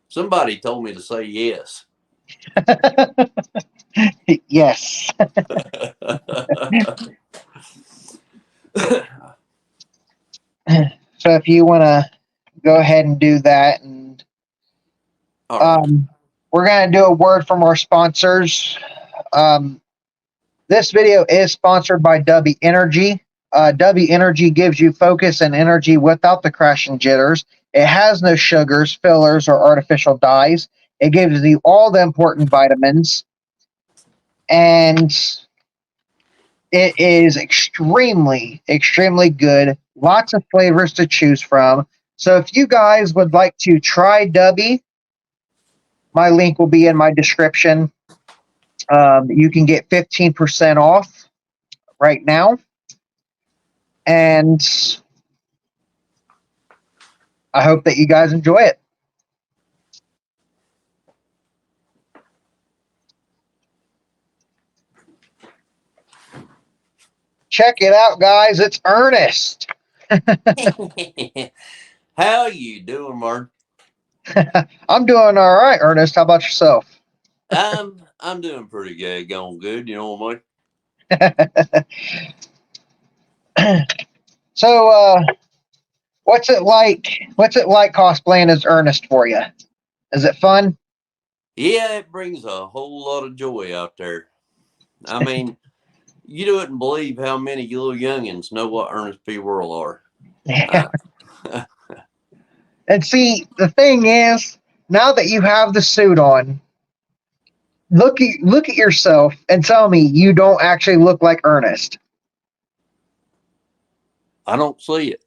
Somebody told me to say yes. Yes. So if you want to go ahead and do that, and All right. we're going to do a word from our sponsors. Um, this video is sponsored by W Energy. W Energy gives you focus and energy without the crash and jitters. It has no sugars, fillers, or artificial dyes. It gives you all the important vitamins, and it is extremely, extremely good. Lots of flavors to choose from. So if you guys would like to try W, my link will be in my description. You can get 15% off right now. And I hope that you guys enjoy it. Check it out, guys. It's Ernest. How you doing, Mark? I'm doing all right, Ernest. How about yourself? I'm doing pretty good, going good. You know what So, what's it like? What's it like cosplaying as Ernest for you? Is it fun? Yeah, it brings a whole lot of joy out there. I mean, you wouldn't believe how many little youngins know what Ernest P. Worrell are. Yeah. And see, the thing is, now that you have the suit on, look at yourself and tell me you don't actually look like Ernest. I don't see it.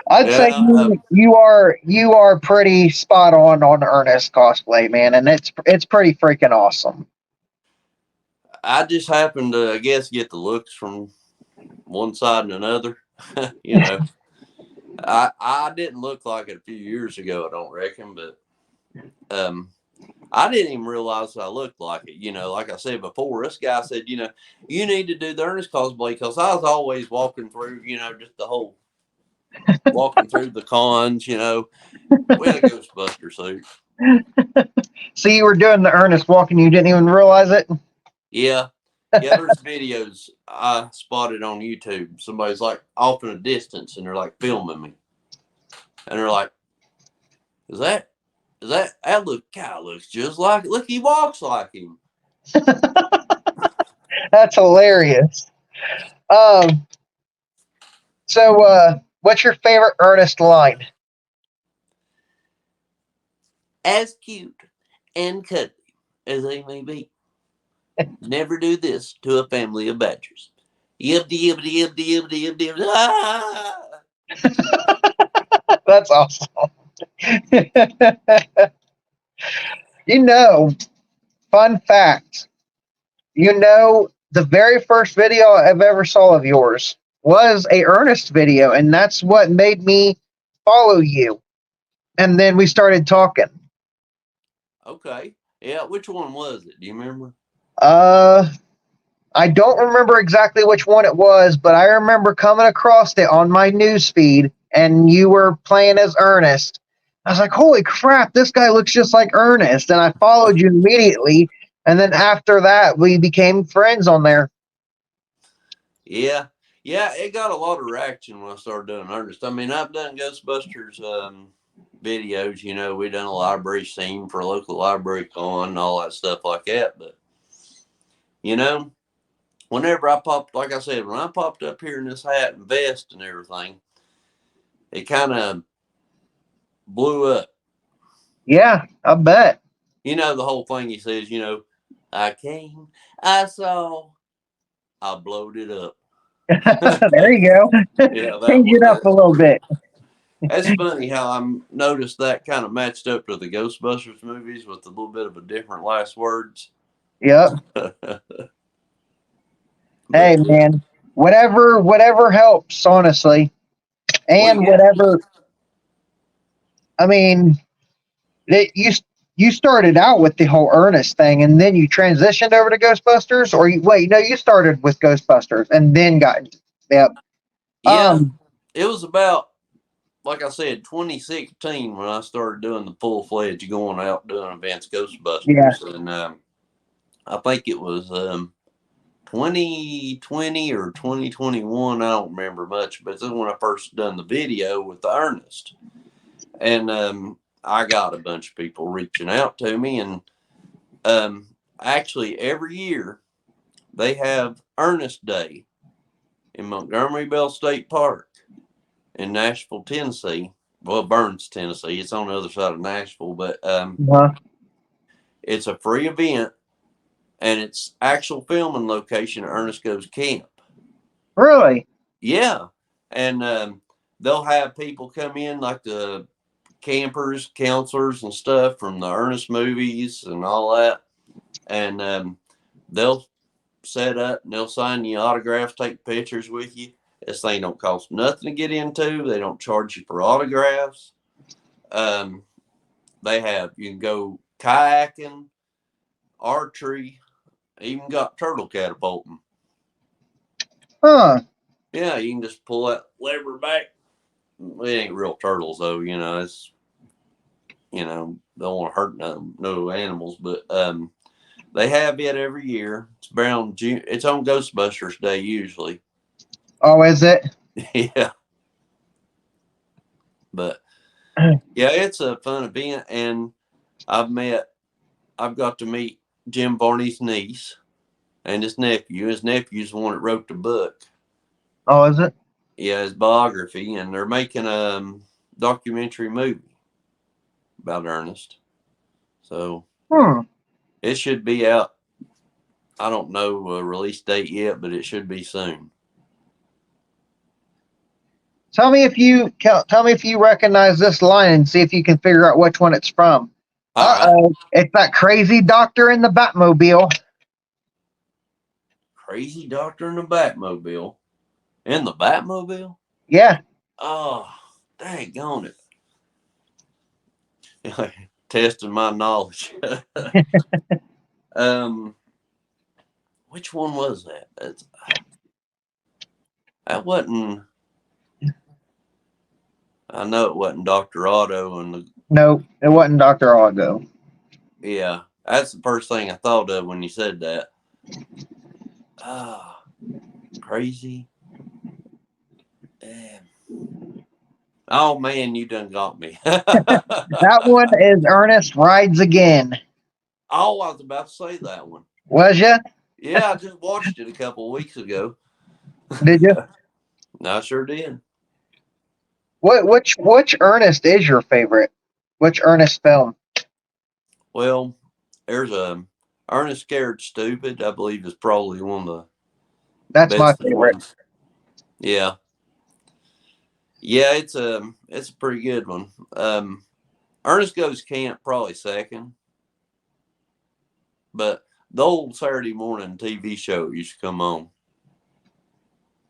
I'd say Yeah, you are pretty spot on Ernest cosplay, man, and it's pretty freaking awesome. I just happened to, I guess, get the looks from one side and another. you know, I didn't look like it a few years ago, I don't reckon, but I didn't even realize I looked like it. Like I said before, this guy said, you need to do the Ernest cosplay because I was always walking through, just the whole walking through the cons, with a Ghostbuster suit. So you were doing the Ernest walk and you didn't even realize it? Yeah. Yeah, there's videos I spotted on YouTube. Somebody's like off in a distance and they're like filming me. And they're like, that guy looks just like it. Look, he walks like him. That's hilarious. Um, so what's your favorite Ernest line? As cute and cuddly as they may be, never do this to a family of badgers. Yip, yip, yip, yip, yip, yip. Ah! That's awesome. you know, fun fact. The very first video I've ever saw of yours was a Ernest video, and that's what made me follow you. And then we started talking. Okay. Yeah, which one was it? Do you remember? Uh, I don't remember exactly which one it was, but I remember coming across it on my news feed, and you were playing as Ernest. I was like, "Holy crap! This guy looks just like Ernest!" And I followed you immediately. And then after that, we became friends on there. Yeah. Yeah, it got a lot of reaction when I started doing Ernest. I mean, I've done Ghostbusters videos, we done a library scene for a local library con and all that stuff like that. But, you know, whenever I popped, like I said, when I popped up here in this hat and vest and everything, it kind of blew up. Yeah, I bet. The whole thing he says, I came, I saw, I blowed it up. There you go. Yeah, that Change one. it up a little bit. That's funny how I noticed that kind of matched up to the Ghostbusters movies with a little bit of a different last words. Yep. But Hey, yeah, man, whatever helps, honestly, well, and yeah, whatever. I mean, you started out with the whole Ernest thing, and then you transitioned over to Ghostbusters, or wait, no, you started with Ghostbusters and then got. Yep. yeah. Um. It was about, like I said, 2016 when I started doing the full fledged going out doing events Yeah. Ghostbusters, and I think it was 2020 or 2021. I don't remember much, but this is when I first done the video with the Ernest, and I got a bunch of people reaching out to me, and um, actually every year they have Ernest Day in Montgomery Bell State Park in Nashville, Tennessee. Well, Burns, Tennessee. It's on the other side of Nashville, but Uh, it's a free event, and it's actual filming location at Ernest Goes Camp. really? Yeah, and they'll have people come in like the campers, counselors, and stuff from the Ernest movies and all that, and they'll set up and they'll sign you autographs, take pictures with you. This thing don't cost nothing to get into. They don't charge you for autographs. Um, they have you can go kayaking, archery, even got turtle catapulting. Huh. Yeah, you can just pull that lever back. It ain't real turtles though, it's don't want to hurt no animals, but they have it every year. It's around June. It's on Ghostbusters Day usually. Oh, is it? Yeah, but yeah, it's a fun event, and I've got to meet Jim Varney's niece and his nephew. His nephew's the one that wrote the book. Oh, is it? Yeah, his biography, and they're making a documentary movie about Ernest. So Hmm. it should be out. I don't know a release date yet, but it should be soon. Tell me if you recognize this line and see if you can figure out which one it's from. All right. It's that crazy doctor in the Batmobile. Crazy Doctor in the Batmobile. In the Batmobile? Yeah. Oh, daggone it. Testing my knowledge. um, which one was that? That wasn't. I know it wasn't Dr. Otto and the. No, it wasn't Doctor Augo. Yeah, that's the first thing I thought of when you said that. Ah, crazy. Damn. Oh man, you done got me. That one is Ernest Rides Again. Oh, I was about to say that one. Was ya? Yeah, I just watched it a couple of weeks ago. Did you? I sure did. Which Ernest is your favorite? Which Ernest film? Well, there's a Ernest Scared Stupid. I believe is probably one of the That's my best favorite. ones. Yeah, yeah, it's a pretty good one. Ernest Goes Camp probably second, but the old Saturday morning TV show used to come on.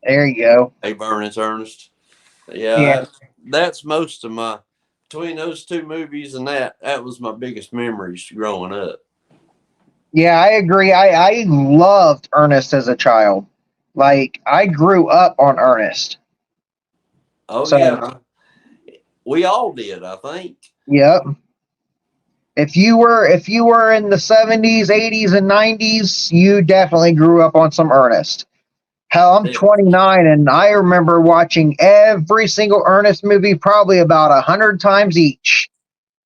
There you go. Hey, Ernest. Yeah. Yeah, that's most of my between those two movies and that was my biggest memories growing up. Yeah, I agree. I loved Ernest as a child. Like I grew up on Ernest. Oh So yeah, we all did, I think. yep. If you were in the 70s, 80s, and 90s, you definitely grew up on some Ernest. Hell, I'm Yeah. 29 and I remember watching every single Ernest movie probably about 100 times each.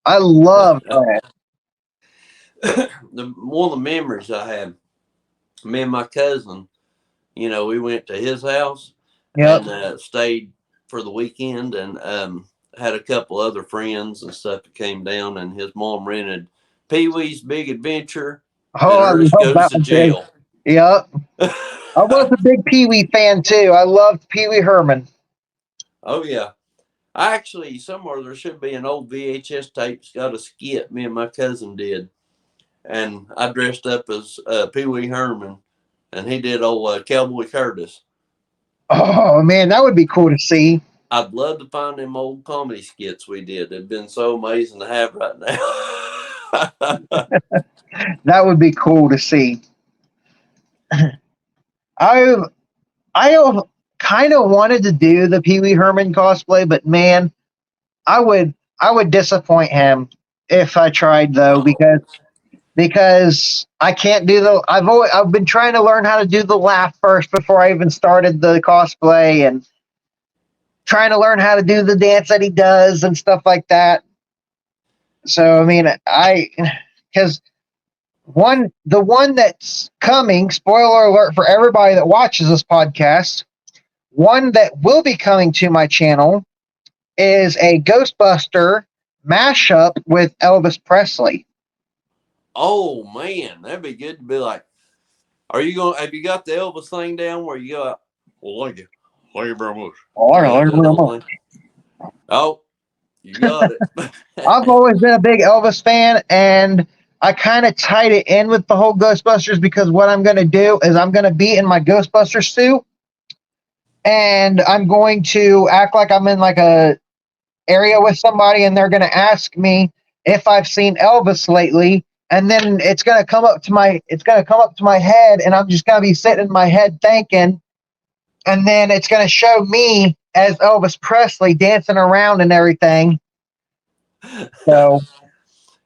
I love Ernest. One of the memories I have, me and my cousin, we went to his house Yep. and stayed for the weekend, and had a couple other friends and stuff that came down, and his mom rented Pee Wee's Big Adventure Oh, and I Ernest love goes that to one too. jail. Yep. I was a big Pee Wee fan too. I loved Pee Wee Herman. Oh yeah. I actually, somewhere there should be an old VHS tape. It's got a skit me and my cousin did, and I dressed up as Pee Wee Herman, and he did old Cowboy Curtis. Oh man, that would be cool to see. I'd love to find them old comedy skits we did. They've been so amazing to have right now. That would be cool to see. I I kind of wanted to do the Pee Wee Herman cosplay, but man, I would I would disappoint him if I tried though Oh, because I can't do the I've been trying to learn how to do the laugh first before I even started the cosplay and trying to learn how to do the dance that he does and stuff like that. So I mean, I because the one that's coming, spoiler alert for everybody that watches this podcast, one that will be coming to my channel is a Ghostbuster mashup with Elvis Presley. oh man, that'd be good to be like. Are you going? Have you got the Elvis thing down where you go? Well, thank you very much. Oh, I You know, do the whole don't thing. Oh, you got it. I've always been a big Elvis fan, and I kind of tied it in with the whole Ghostbusters because what I'm going to do is I'm going to be in my Ghostbuster suit, and I'm going to act like I'm in like a area with somebody, and they're going to ask me if I've seen Elvis lately, and then it's going to come up to my head, and I'm just going to be sitting in my head thinking, and then it's going to show me as Elvis Presley dancing around and everything. So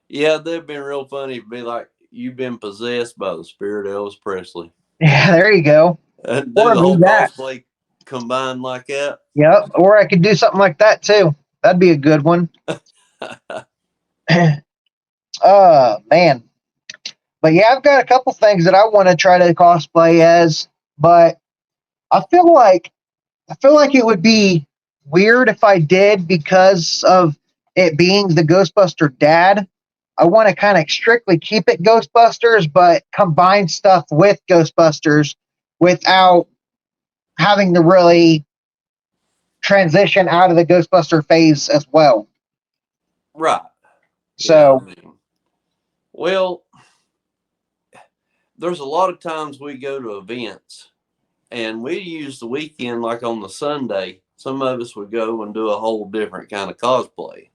Yeah, that'd been real funny. It'd be like you've been possessed by the spirit of Elvis Presley. yeah, there you go. And do Or the be whole that. cosplay combined like that. Yep. Or I could do something like that too. That'd be a good one. Man. But yeah, I've got a couple things that I want to try to cosplay as, but I feel like it would be weird if I did because of it being the Ghostbuster dad. I want to kind of strictly keep it Ghostbusters, but combine stuff with Ghostbusters without having to really transition out of the Ghostbuster phase as well. Right. Yeah, I So mean, well, there's a lot of times we go to events and we use the weekend like on the Sunday. Some of us would go and do a whole different kind of cosplay.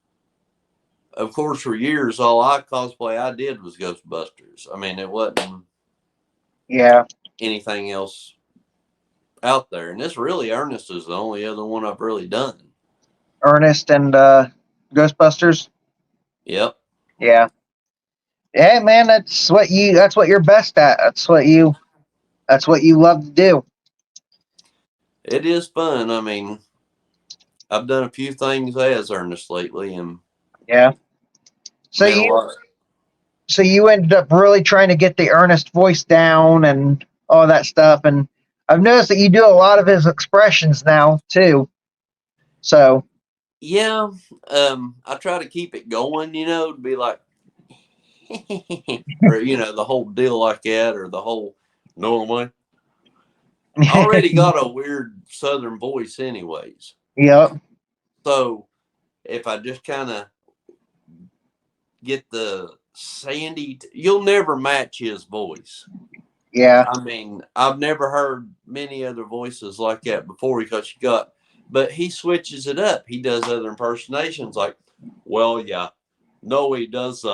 Of course, for years, all I cosplay I did was Ghostbusters. I mean, it wasn't yeah, anything else out there. And this really, Ernest is the only other one I've really done. Ernest and Ghostbusters. Yep. Yeah. Yeah, man, that's what you're best at. That's what you love to do. It is fun. I mean, I've done a few things as Ernest lately and Yeah. So met a you lot. so you ended up really trying to get the Ernest voice down and all that stuff, and I've noticed that you do a lot of his expressions now too. So Yeah. I try to keep it going, to be like, or, the whole deal like that, or the whole, know what I mean? I already got a weird Southern voice, anyways. yep. So if I just kind of get the Sandy, you'll never match his voice. Yeah. I mean, I've never heard many other voices like that before because but he switches it up. He does other impersonations like, well, yeah, no, he does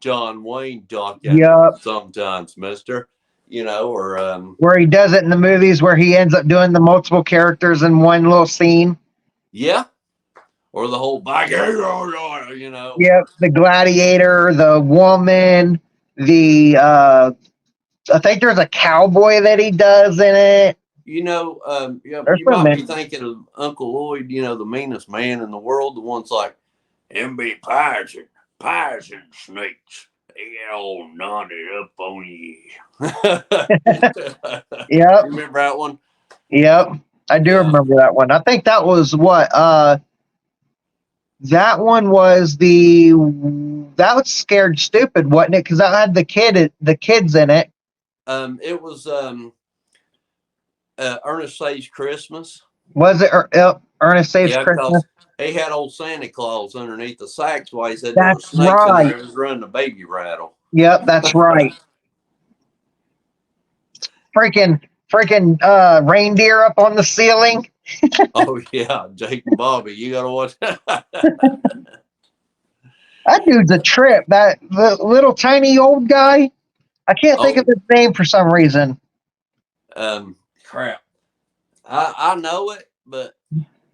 John Wayne talking Yep. sometimes, mister, or, Where he does it in the movies where he ends up doing the multiple characters in one little scene. yeah, or the whole, Yep. The gladiator, the woman, the I think there's a cowboy that he does in it. Yeah, There's you so might be many. thinking of Uncle Lloyd, the meanest man in the world, the one's like, them be pies and snakes. They get all knotted up on you. Yep. You remember that one? Yep. I do Yeah. remember that one. I think that was what That one was that was Scared Stupid, wasn't it? Because I had the kids in it. It was Ernest Saves Christmas. Was it Ernest Saves Yeah, Christmas? because he had old Santa Claus underneath the sacks while he said there were That's snakes in right. there. He was running a baby rattle. Yep, that's right. Freaking reindeer up on the ceiling. Oh yeah, Jake and Bobby, you gotta watch. That dude's a trip. That the little tiny old guy. I can't think of Oh, his name for some reason. crap. I know it, but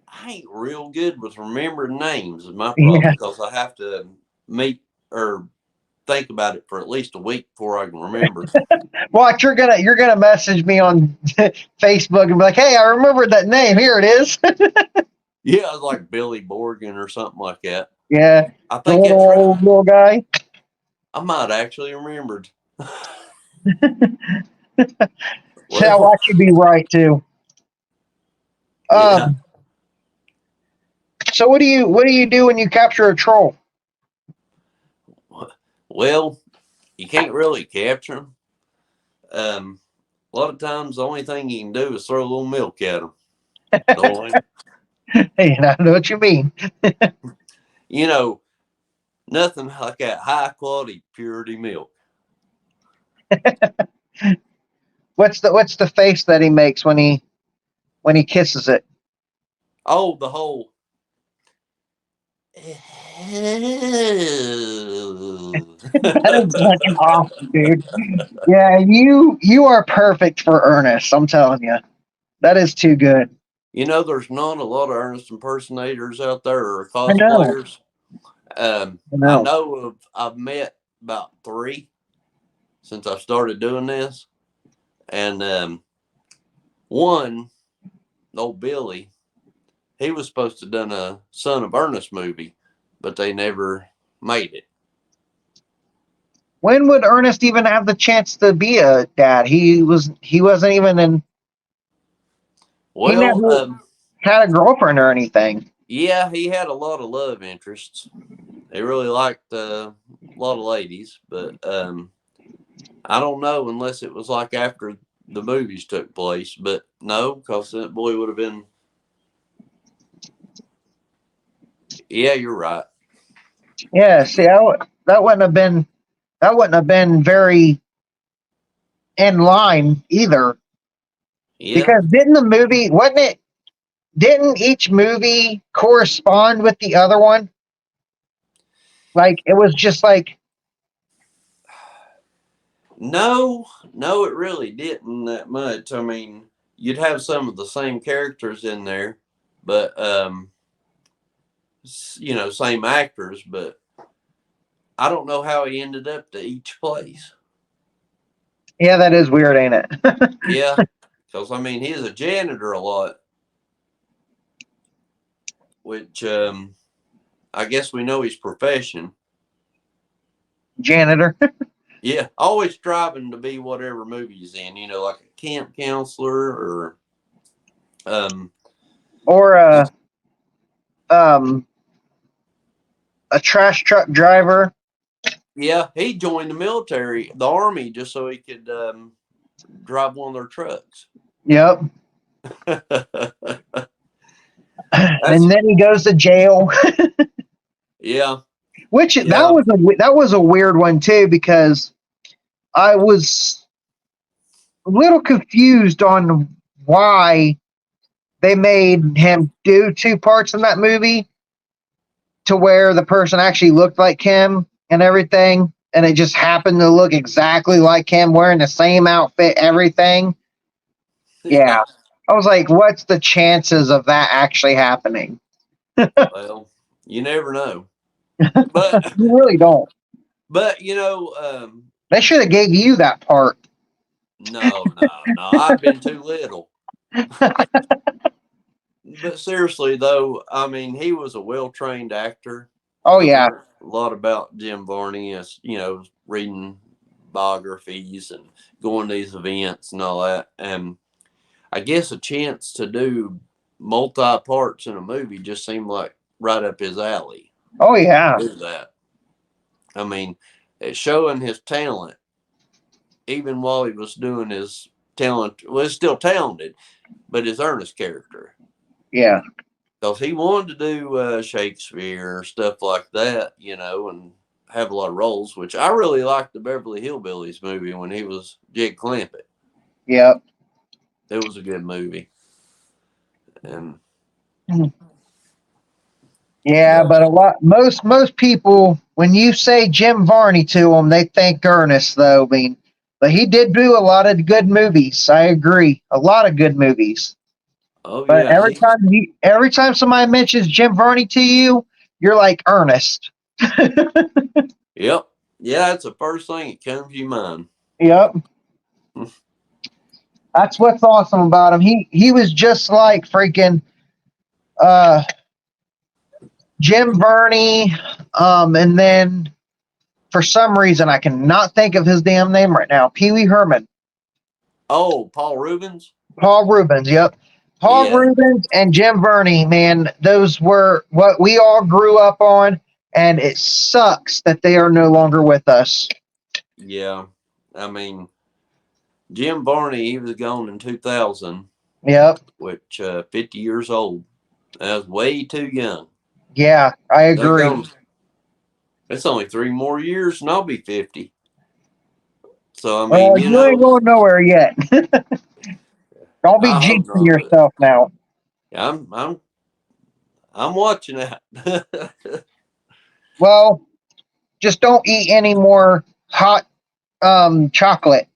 I ain't real good with remembering names. Is my Yeah. problem because I have to meet or think about it for at least a week before I can remember. Watch, you're gonna message me on Facebook and be like, "Hey, I remembered that name. Here it is." Yeah, it's like Billy Borgen or something like that. Yeah, I the think that's right. little guy. I might actually remembered. Yeah, Well, watch you be right too. yeah. Um, so what do you do when you capture a troll? Well, you can't really capture them. A lot of times, the only thing you can do is throw a little milk at them. Know what I mean? Hey, I know what you mean. You know, nothing like that high quality purity milk. What's the face that he makes when he kisses it? Oh, the whole. That is fucking awesome, dude. Yeah, you are perfect for Ernest. I'm telling you, that is too good. You know, there's not a lot of Ernest impersonators out there or I know. cosplayers. I I know. know I've met about 3 since I started doing this, and one, old Billy, he was supposed to have done a Son of Ernest movie, but they never made it. When would Ernest even have the chance to be a dad? He wasn't even in. He Well, never had a girlfriend or anything. yeah, he had a lot of love interests. He really liked a lot of ladies, but I don't know unless it was like after the movies took place. But no, because that boy would have been. Yeah, you're right. Yeah, see, that wouldn't have been very in line either. Yeah, Because didn't the movie wasn't it? Didn't each movie correspond with the other one? Like it was just like no, no, it really didn't that much. I mean, you'd have some of the same characters in there, but same actors, but I don't know how he ended up to each place. yeah, that is weird, ain't it? Yeah, because I mean, he's a janitor a lot, which I guess we know his profession. Janitor Yeah, always striving to be whatever movie he's in. Like a camp counselor or um, or just um a trash truck driver. yeah. He joined the military, the army, just so he could drive one of their trucks. Yep. That's And then he goes to jail. yeah, Which yeah, that was a weird one too because I was a little confused on why they made him do 2 parts in that movie to where the person actually looked like him and everything, and it just happened to look exactly like him wearing the same outfit, everything. yeah. Yeah, I was like, what's the chances of that actually happening? Well, you never know, but You really don't. but They should have gave you that part. no, no, no. I've been too little. But seriously, though, I mean, he was a well trained actor. Oh I've yeah, learned a lot about Jim Varney as, reading biographies and going to these events and all that. And I guess a chance to do multi parts in a movie just seemed like right up his alley. Oh yeah. Do that. I mean, it's showing his talent, even while he was doing his talent. Well, he's still talented, but his Ernest character. Yeah. Because he wanted to do Shakespeare, stuff like that, and have a lot of roles, which I really liked the Beverly Hillbillies movie when he was Jig Clampett. Yep. It was a good movie. And Yeah, but most people, when you say Jim Varney to them, they think Ernest, though. I mean, but he did do a lot of good movies. I agree, a lot of good movies. oh But yeah, every time somebody mentions Jim Varney to you, you're like Ernest. yep, yeah, that's the first thing that comes to your mind. Yep. That's what's awesome about him. He was just like freaking uh, Jim Varney, and then for some reason I cannot think of his damn name right now. Pee Wee Herman. Oh, Paul Rubens. Paul Rubens, yep. Paul Yeah, Rubens and Jim Varney, man, those were what we all grew up on, and it sucks that they are no longer with us. yeah. I mean, Jim Varney, he was gone in 2000, Yep. which 50 years old. That was way too young. Yeah, I That agree. goes. It's only 3 more years, and I'll be 50. So I Well, mean, you ain't going nowhere yet. Don't be I hope jinxing not, but yourself now. I'm watching that. Well, just don't eat any more hot chocolate.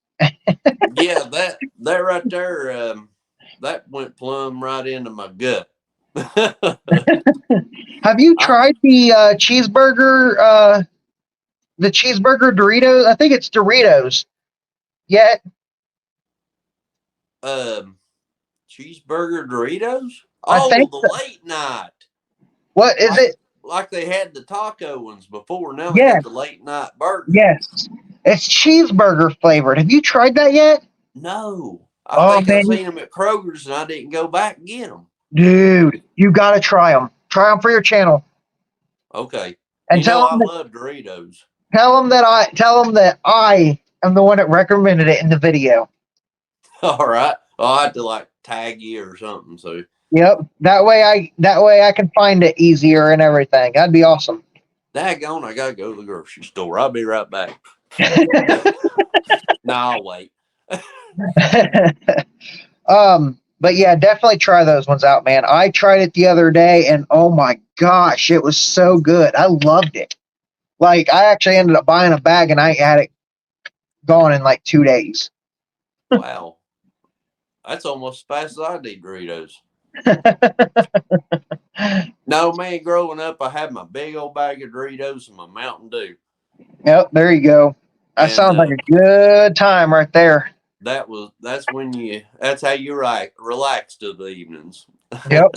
Yeah, that right there, that went plumb right into my gut. Have you I, tried the cheeseburger Doritos? I think it's Doritos. Yet? um, cheeseburger Doritos. I Oh, think the so. late night, What is like it? like they had the taco ones before. Now they got Yes, the late night burger. yes. It's cheeseburger flavored. Have you tried that yet? No, I Oh think I man, seen them at Kroger's and I didn't go back and get them. dude, you gotta try them. Try them for your channel, Okay, and I love Doritos. tell them that I am the one that recommended it in the video. All right, I'll have to like tag you or something. So Yep. That way I can find it easier and everything. That'd be awesome. daggone, I gotta go to the grocery store. I'll be right back. No, I'll wait. But yeah, definitely try those ones out, man. I tried it the other day and oh my gosh, it was so good. I loved it. Like I actually ended up buying a bag and I had it gone in like 2 days. Wow, that's almost as fast as I did Doritos. No, man, growing up, I had my big old bag of Doritos and my Mountain Dew. Yep, there you go. That And sounds like a good time right there. that's how you relax to the evenings. Yep.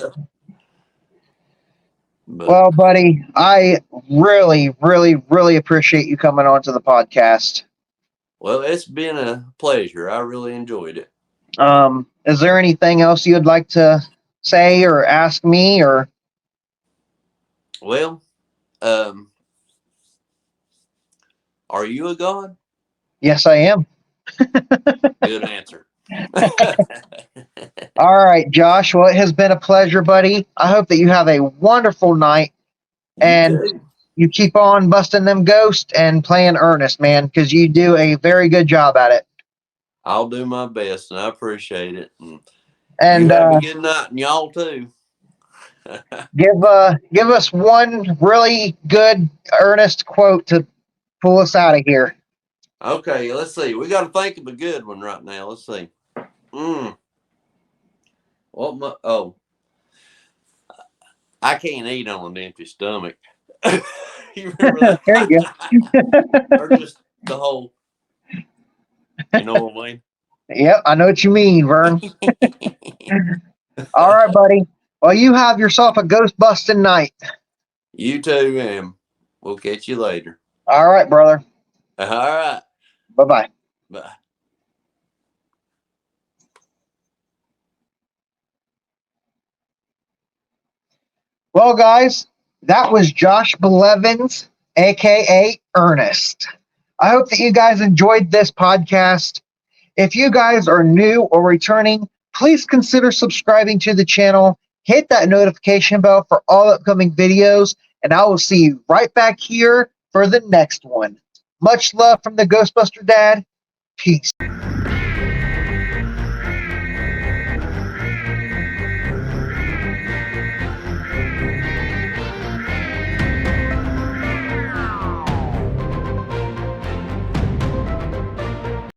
But Well, buddy, I really, really, really appreciate you coming on to the podcast. well, it's been a pleasure. I really enjoyed it. Is there anything else you'd like to say or ask me or Well, um, are you a god? yes, I am. Good answer. All right, Josh. Well, it has been a pleasure, buddy. I hope that you have a wonderful night You and too. you keep on busting them ghosts and playing Ernest, man, because you do a very good job at it. I'll do my best, and I appreciate it. And you And have a good night, and y'all too. give us one really good Ernest quote to pull us out of here. Okay, let's see. We got to think of a good one right now. Let's see. Mm. I can't eat on an empty stomach. You remember There you that? go. Or just the whole, you know what I Yep, I know what you mean, Vern. mean? All right, buddy. Well, you have yourself a ghost busting night. You too, Em. We'll catch you later. All right, brother. All right. Bye bye. Bye. Well, guys, That was Josh Blevins AKA Ernest. I hope that you guys enjoyed this podcast. If you guys are new or returning, please consider subscribing to the channel. Hit that notification bell for all upcoming videos, and I will see you right back here for the next one. Much love from the Ghostbuster Dad. Peace.